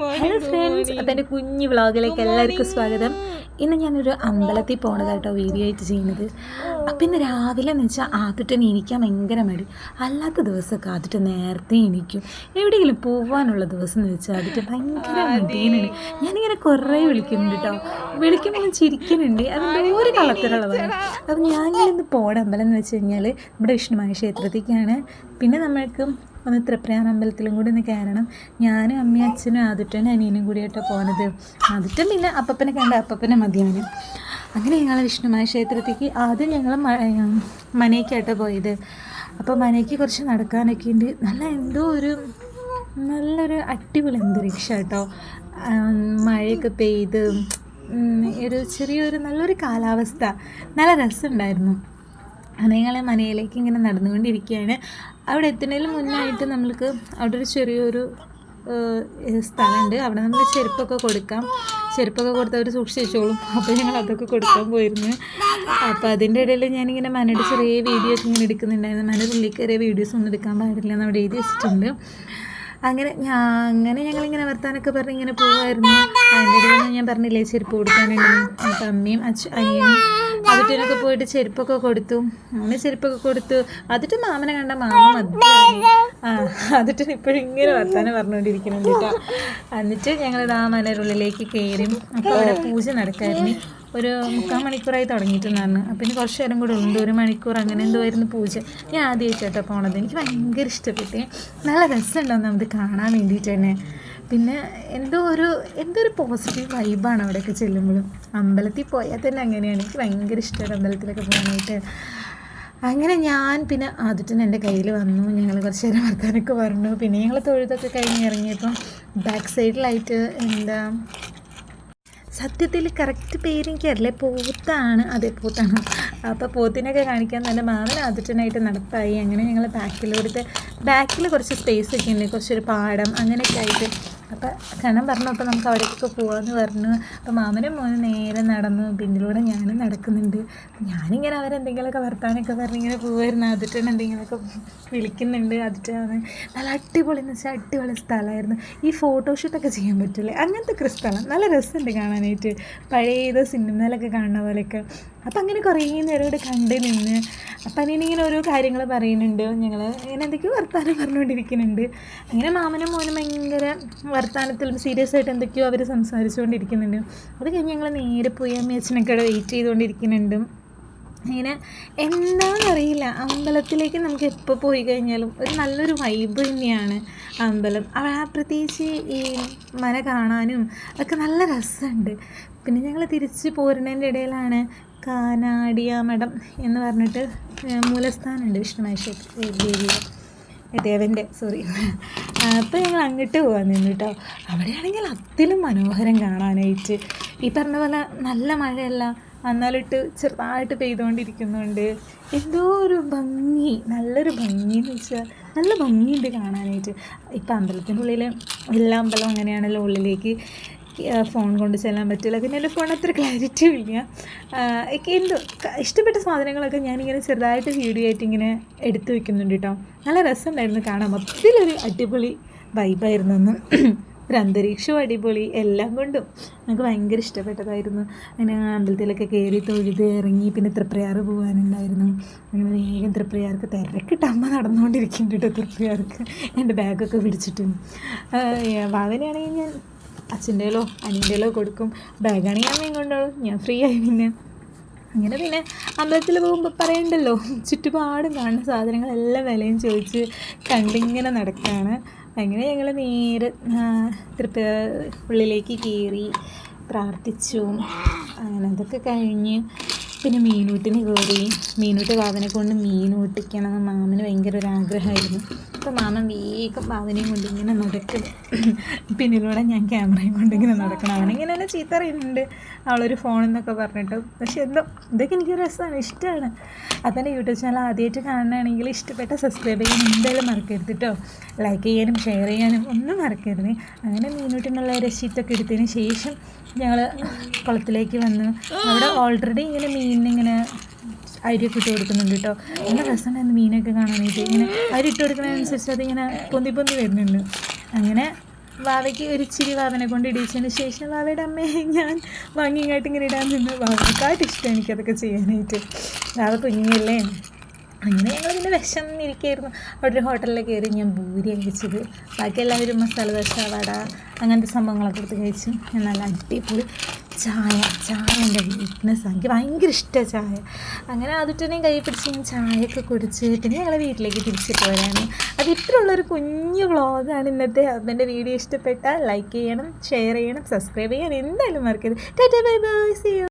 Hello friends, അപ്പം എൻ്റെ കുഞ്ഞു വ്ളോഗിലേക്ക് എല്ലാവർക്കും സ്വാഗതം. ഇന്ന് ഞാനൊരു അമ്പലത്തിൽ പോണതായിട്ടോ വീഡിയോ ആയിട്ട് ചെയ്യുന്നത്. അപ്പം ഇന്ന് രാവിലെ എന്ന് വെച്ചാൽ ആദ്യത്തെ എണീക്കാൻ ഭയങ്കര മടി. അല്ലാത്ത ദിവസമൊക്കെ ആദ്യത്തെ നേരത്തെ എണീക്കും. എവിടെയെങ്കിലും പോകാനുള്ള ദിവസം എന്ന് വെച്ചാൽ ആദ്യത്തെ ഭയങ്കര മടിയാണ്. ഞാനിങ്ങനെ കുറേ വിളിക്കുന്നുണ്ട് കേട്ടോ. വിളിക്കുമ്പോൾ ചിരിക്കുന്നുണ്ട്. അത് ഒരു കളത്തിലുള്ളതാണ്. അപ്പം ഞാനിന്ന് പോണ അമ്പലം എന്ന് വെച്ച് കഴിഞ്ഞാൽ നമ്മുടെ വിഷ്ണുമായ ക്ഷേത്രത്തിലേക്കാണ്. പിന്നെ നമ്മൾക്ക് ഒന്ന് തൃപ്രയാർ അമ്പലത്തിലും കൂടി ഒന്ന് കയറണം. ഞാനും അമ്മയും അച്ഛനും ആദിറ്റനും അനിയനും കൂടിയായിട്ടോ പോണത്. ആദിറ്റൻ പിന്നെ അപ്പപ്പനെ കണ്ട അപ്പപ്പനെ മതിയാണ്. അങ്ങനെ ഞങ്ങൾ വിഷ്ണുമായ ക്ഷേത്രത്തേക്ക് ആദ്യം ഞങ്ങൾ മനയ്ക്കായിട്ടോ പോയത്. അപ്പോൾ മനയ്ക്ക് കുറച്ച് നടക്കാനൊക്കെ ഉണ്ട്. നല്ലൊരു അടിപൊളി അന്തരീക്ഷം കേട്ടോ. മഴയൊക്കെ പെയ്ത് ചെറിയൊരു നല്ലൊരു കാലാവസ്ഥ, നല്ല രസമുണ്ടായിരുന്നു. അങ്ങനെ ഞങ്ങൾ മനയിലേക്ക് ഇങ്ങനെ നടന്നുകൊണ്ടിരിക്കുകയാണ്. അവിടെ എത്തുന്നതിന് മുന്നായിട്ട് നമ്മൾക്ക് അവിടെ ഒരു ചെറിയൊരു സ്ഥലമുണ്ട്. അവിടെ നമുക്ക് ചെരുപ്പൊക്കെ കൊടുക്കാം. ചെരുപ്പൊക്കെ കൊടുത്ത് അവർ സൂക്ഷിച്ച് വെച്ചോളും. അപ്പോൾ ഞങ്ങൾ അതൊക്കെ കൊടുക്കാൻ പോയിരുന്നു. അപ്പോൾ അതിൻ്റെ ഇടയിൽ ഞാനിങ്ങനെ മനയുടെ ചെറിയ വീഡിയോ ഒക്കെ ഇങ്ങനെ എടുക്കുന്നുണ്ടായിരുന്നു. മനയുടെ ഉള്ളിൽ കയറിയ വീഡിയോസ് ഒന്നും എടുക്കാൻ പാടില്ല എന്ന് അവിടെ എഴുതി വെച്ചിട്ടുണ്ട്. അങ്ങനെ ഞങ്ങളിങ്ങനെ വർത്താനൊക്കെ പറഞ്ഞ് ഇങ്ങനെ പോകുമായിരുന്നു. അതിൻ്റെ ഇടയിൽ ഞാൻ പറഞ്ഞില്ലേ ചെരുപ്പ് കൊടുക്കാനുണ്ടെന്ന്. അപ്പം അമ്മയും അനിയനും അതിട്ടനൊക്കെ പോയിട്ട് ചെരുപ്പൊക്കെ കൊടുത്തു. അങ്ങനെ ചെരുപ്പൊക്കെ കൊടുത്തു. അതിട്ട് മാമനെ കണ്ട മാമ അതിട്ട് ഇപ്പോഴും ഇങ്ങനെ വർത്താനം പറഞ്ഞുകൊണ്ടിരിക്കുന്നുണ്ട് കേട്ടോ. എന്നിട്ട് ഞങ്ങളിത് ആ മനരുള്ളിലേക്ക് കയറി. അപ്പോൾ അവിടെ പൂജ നടക്കായിരുന്നു. ഒരു 3/4 മണിക്കൂറായി തുടങ്ങിയിട്ടുണ്ടായിരുന്നു. അപ്പം ഇനി കുറച്ച് നേരം കൂടെ ഉണ്ട്, 1 മണിക്കൂർ അങ്ങനെ എന്തോയിരുന്നു പൂജ. ഞാൻ ആദ്യമായിട്ടോ പോണത്. എനിക്ക് ഭയങ്കര ഇഷ്ടപ്പെട്ടേ. നല്ല രസമുണ്ടാവും നമുക്ക് കാണാൻ വേണ്ടിയിട്ട് തന്നെ. പിന്നെ എന്തോ ഒരു പോസിറ്റീവ് വൈബാണ് അവിടെയൊക്കെ ചെല്ലുമ്പോഴും. അമ്പലത്തിൽ പോയാൽ തന്നെ അങ്ങനെയാണ്. എനിക്ക് ഭയങ്കര ഇഷ്ടമാണ് അമ്പലത്തിലൊക്കെ പോകാനായിട്ട്. അങ്ങനെ ഞാൻ പിന്നെ ആദ്യത്തിന് എൻ്റെ കയ്യിൽ വന്നു. ഞങ്ങൾ കുറച്ച് നേരം വർത്താനൊക്കെ പറഞ്ഞു. പിന്നെ ഞങ്ങൾ തൊഴുതൊക്കെ കഴിഞ്ഞ് ഇറങ്ങിയപ്പം ബാക്ക് സൈഡിലായിട്ട് സത്യത്തിൽ കറക്റ്റ് പേരെനിക്കറിയില്ല, പോത്താണ്. അതെ, പോത്താണ്. അപ്പോൾ പോത്തിനൊക്കെ കാണിക്കാൻ നല്ല മാമൻ ആദ്യത്തിനായിട്ട് നടപ്പായി. അങ്ങനെ ഞങ്ങൾ ബാക്കിൽ കുറച്ച് സ്പേസ് ഒക്കെ ഉണ്ട്, കുറച്ചൊരു പാടം അങ്ങനെയൊക്കെ ആയിട്ട്. അപ്പോൾ കണം പറഞ്ഞു, അപ്പോൾ നമുക്ക് അവിടേക്കൊക്കെ പോകാമെന്ന് പറഞ്ഞു. അപ്പോൾ മാമനും മോനും നേരെ നടന്നു. പിന്നിലൂടെ ഞാനും നടക്കുന്നുണ്ട്. ഞാനിങ്ങനെ അവരെന്തെങ്കിലുമൊക്കെ വർത്താനൊക്കെ പറഞ്ഞിങ്ങനെ പോകുമായിരുന്നു. ആദ്യത്തിന് എന്തെങ്കിലുമൊക്കെ വിളിക്കുന്നുണ്ട്. ആദ്യത്താണ് നല്ല അടിപൊളി എന്ന് വെച്ചാൽ അടിപൊളി സ്ഥലമായിരുന്നു. ഈ ഫോട്ടോഷൂട്ടൊക്കെ ചെയ്യാൻ പറ്റില്ലേ, അങ്ങനത്തെ ഒക്കെ സ്ഥലം. നല്ല രസമുണ്ട് കാണാനായിട്ട്, പഴയ സിനിമയിലൊക്കെ കാണുന്ന പോലെയൊക്കെ. അപ്പം അങ്ങനെ കുറേ നേരം ഇവിടെ കണ്ട് നിന്ന്. അപ്പം അതിനിങ്ങനെ ഓരോ കാര്യങ്ങൾ പറയുന്നുണ്ട്. ഞങ്ങൾ ഇങ്ങനെ എന്തൊക്കെയോ വർത്താനം പറഞ്ഞുകൊണ്ടിരിക്കുന്നുണ്ട്. അങ്ങനെ മാമനും മോനും ഭയങ്കര വർത്താനത്തിലും സീരിയസ് ആയിട്ട് എന്തൊക്കെയോ അവർ സംസാരിച്ചുകൊണ്ടിരിക്കുന്നുണ്ട്. അത് കഴിഞ്ഞ് ഞങ്ങൾ നേരെ പോയി അമ്മയച്ഛനൊക്കെ അവിടെ വെയിറ്റ് ചെയ്തുകൊണ്ടിരിക്കുന്നുണ്ട്. അങ്ങനെ എന്താണെന്നറിയില്ല, അമ്പലത്തിലേക്ക് നമുക്ക് എപ്പോൾ പോയി കഴിഞ്ഞാലും ഒരു നല്ലൊരു വൈബ് തന്നെയാണ് അമ്പലം. പ്രത്യേകിച്ച് ഈ മന കാണാനും ഒക്കെ നല്ല രസമുണ്ട്. പിന്നെ ഞങ്ങൾ തിരിച്ച് പോരുന്നതിൻ്റെ ഇടയിലാണ് കാനാടിയ മഠം എന്ന് പറഞ്ഞിട്ട് മൂലസ്ഥാനമുണ്ട് വിഷ്ണുമായ ദേവൻ്റെ അപ്പോൾ ഞങ്ങൾ അങ്ങോട്ട് പോകാൻ നിന്നു കേട്ടോ. അവിടെയാണെങ്കിൽ അതിലും മനോഹരം കാണാനായിട്ട്. ഈ പറഞ്ഞ പോലെ നല്ല മഴയല്ല, എന്നാലിട്ട് ചെറുതായിട്ട് പെയ്തുകൊണ്ടിരിക്കുന്നുണ്ട്. എന്തോ ഒരു ഭംഗി, നല്ലൊരു ഭംഗി എന്ന് വെച്ചാൽ നല്ല ഭംഗിയുണ്ട് കാണാനായിട്ട്. ഇപ്പം അമ്പലത്തിൻ്റെ ഉള്ളിൽ എല്ലാ അമ്പലവും അങ്ങനെയാണല്ലോ, ഉള്ളിലേക്ക് ഫോൺ കൊണ്ട് ചെല്ലാൻ പറ്റില്ല. പിന്നെ എൻ്റെ ഫോൺ അത്ര ക്ലാരിറ്റിയും ഇല്ല. എന്തോ ഇഷ്ടപ്പെട്ട സാധനങ്ങളൊക്കെ ഞാനിങ്ങനെ ചെറുതായിട്ട് വീഡിയോ ആയിട്ട് ഇങ്ങനെ എടുത്തു വയ്ക്കുന്നുണ്ട് കേട്ടോ. നല്ല രസമുണ്ടായിരുന്നു കാണാൻ. മൊത്തത്തിലൊരു അടിപൊളി വൈബായിരുന്നു അന്ന്. ഒരു അന്തരീക്ഷവും അടിപൊളി, എല്ലാം കൊണ്ടും നമുക്ക് ഭയങ്കര ഇഷ്ടപ്പെട്ടതായിരുന്നു. അങ്ങനെ അമ്പലത്തിലൊക്കെ കയറി തൊഴുത് ഇറങ്ങി. പിന്നെ തൃപ്രയാർ പോകാനുണ്ടായിരുന്നു. അങ്ങനെ വേഗം തൃപ്രയാർക്ക് തിരക്കിട്ട് അമ്മ നടന്നുകൊണ്ടിരിക്കുന്നുണ്ട് കേട്ടോ. തൃപ്രയാർക്ക് എൻ്റെ ബാഗൊക്കെ പിടിച്ചിട്ടും. ഭാവനയാണെങ്കിൽ ഞാൻ അച്ഛൻ്റെയിലോ അനിയൻ്റെയിലോ കൊടുക്കും. ബാഗാണെങ്കിൽ അമ്മയും കൊണ്ടോളും, ഞാൻ ഫ്രീ ആയി. പിന്നെ അമ്പലത്തിൽ പോകുമ്പോൾ പറയണ്ടല്ലോ, ചുറ്റുപാടും കാണുന്ന സാധനങ്ങളെല്ലാം വിലയും ചോദിച്ച് കണ്ടിങ്ങനെ നടക്കുകയാണ്. അങ്ങനെ ഞങ്ങൾ നേരെ ഉള്ളിലേക്ക് കയറി പ്രാർത്ഥിച്ചു. അങ്ങനെ അതൊക്കെ കഴിഞ്ഞ് പിന്നെ മീനൂട്ടിന് കയറി. മീനൂട്ട് ഭാവനെ കൊണ്ട് മീൻ ഊട്ടിക്കണം മാമന് ഭയങ്കര ഒരു ആഗ്രഹമായിരുന്നു. അപ്പോൾ മാമൻ വേഗം ഭാവനയും കൊണ്ട് ഇങ്ങനെ നടക്കും. പിന്നിലൂടെ ഞാൻ ക്യാമറയും കൊണ്ടിങ്ങനെ നടക്കണം. അവനിങ്ങനെ തന്നെ ചീത്ത അറിയുന്നുണ്ട്, അവളൊരു ഫോണെന്നൊക്കെ പറഞ്ഞിട്ട്. പക്ഷെ ഇതൊക്കെ എനിക്ക് രസമാണ്, ഇഷ്ടമാണ്. അപ്പോൾ എൻ്റെ യൂട്യൂബ് ചാനൽ ആദ്യമായിട്ട് കാണുകയാണെങ്കിൽ ഇഷ്ടപ്പെട്ട സബ്സ്ക്രൈബ് ചെയ്യാൻ എന്തായാലും മറക്കരുത് കേട്ടോ. ലൈക്ക് ചെയ്യാനും ഷെയർ ചെയ്യാനും ഒന്നും മറക്കരുത്. അങ്ങനെ മീനൂട്ടിനുള്ള രസീറ്റൊക്കെ എടുത്തതിന് ശേഷം ഞങ്ങൾ കുളത്തിലേക്ക് വന്നു. അവിടെ ഓൾറെഡി ഇങ്ങനെ മീനിങ്ങനെ അരിയൊക്കെ ഇട്ട് കൊടുക്കുന്നുണ്ട് കേട്ടോ. നല്ല രസമുണ്ടായിരുന്നു മീനൊക്കെ കാണാനായിട്ട്. ഇങ്ങനെ അരി ഇട്ട് കൊടുക്കുന്നതിനനുസരിച്ച് അതിങ്ങനെ പൊന്തി വരുന്നുണ്ട്. അങ്ങനെ വാവയ്ക്ക് ഒരു ഇച്ചിരി വാവനെ കൊണ്ട് ഇടിച്ചതിന് ശേഷം വാവയുടെ അമ്മയെ ഞാൻ വാങ്ങിങ്ങായിട്ട് ഇങ്ങനെ ഇടാൻ നിന്ന് വാവനെക്കാട്ട് ഇഷ്ടം എനിക്കതൊക്കെ ചെയ്യാനായിട്ട്. വാവ കുഞ്ഞല്ലേ. അങ്ങനെ ഞങ്ങൾ പിന്നെ വിശന്നിരിക്കുകയായിരുന്നു. അവിടെ ഒരു ഹോട്ടലിൽ കയറി ഞാൻ ഭൂരി കഴിച്ചത്. ബാക്കി എല്ലാവരും മസാല ദോശ, വട അങ്ങനത്തെ സംഭവങ്ങളൊക്കെ എടുത്ത് കഴിച്ചു. ഞാൻ നല്ല അടിപൊളി ചായ എൻ്റെ വീക്ക്നെസ്. എനിക്ക് ഭയങ്കര ഇഷ്ടമാണ് ചായ. അങ്ങനെ ആദ്യത്തേനെയും കൈ പിടിച്ച് ഞാൻ ചായയൊക്കെ കുടിച്ച് പിന്നെ ഞങ്ങൾ വീട്ടിലേക്ക് തിരിച്ച് പോരാണ്. അത് ഇത്രയുള്ളൊരു കുഞ്ഞു വ്ളോഗാണ് ഇന്നത്തെ. എൻ്റെ വീഡിയോ ഇഷ്ടപ്പെട്ടാൽ ലൈക്ക് ചെയ്യണം, ഷെയർ ചെയ്യണം, സബ്സ്ക്രൈബ് ചെയ്യാൻ എന്തായാലും മറക്കരുത്. Tata bye bye, see U.